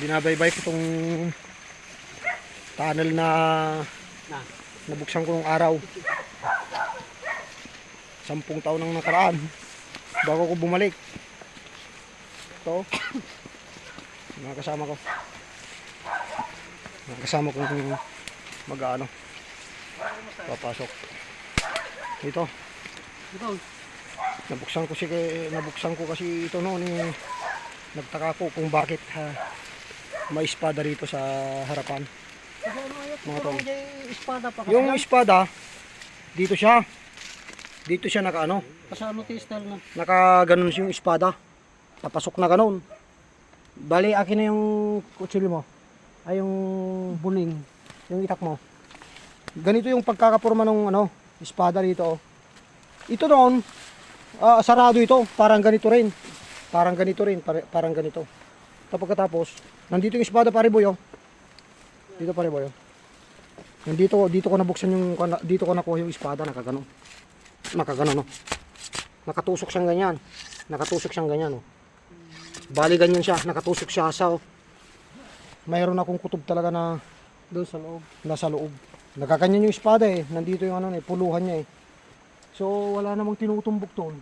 binabaybay ko itong tunnel na nabuksan ko nung araw. 10 taon nang nakaraan bago ko bumalik. Ito, mga kasama ko. Mga kasama ko mag-ano, papasok. Ito. Nabuksan ko kasi ito noon nagtaka ko kung bakit may espada rito sa harapan. Mga tol. Yung espada dito siya. Dito siya naka-ano. Naka-ganon yung espada. Papasok na ganon. Bali akin na yung kutsilyo mo. Ay yung buling, yung itak mo. Ganito yung pagkakapurma ng espada dito. Ito noon, sarado ito, parang ganito rin. Parang ganito. Tapos pagkatapos, nandito yung espada pare boy. Dito pare boy. Dito ko nabuksan dito ko nakuha yung espada, nakagano. No. Nakatusok siyang ganyan. Bali ganyan siya, nakatusok siya sa mayroon akong kutob talaga na doon sa loob. Nasa loob. Nakaganyan yung espada nandito yung puluhan niya So wala namang tinutumbok doon.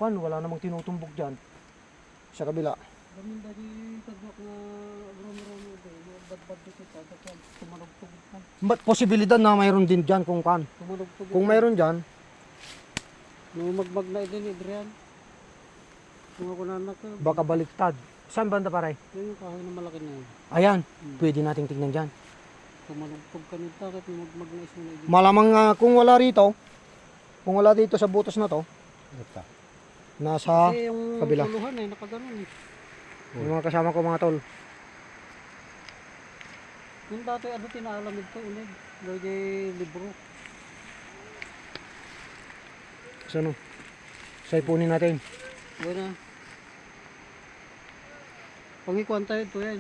Wala namang tinutumbok diyan. Sa kabila. But posibilidad na mayroon din diyan kung mayroon diyan. Magbag na din Adrian. Baka baliktad. Saan banda pare? Yung kahoy na malaki na yun. Ayan, pwede nating tingnan diyan. Tumalugtog ka nito kahit magbag na isang na. Malamang kung wala dito sa butas na to. Nasa kabila. Kasi yung puluhan nakaganon Yung mga kasama ko mga tol. Yung dati tinaalam ito ulit. Lagay libro. Saan Saipunin natin. Buena. Pangikuan tayo ito yan.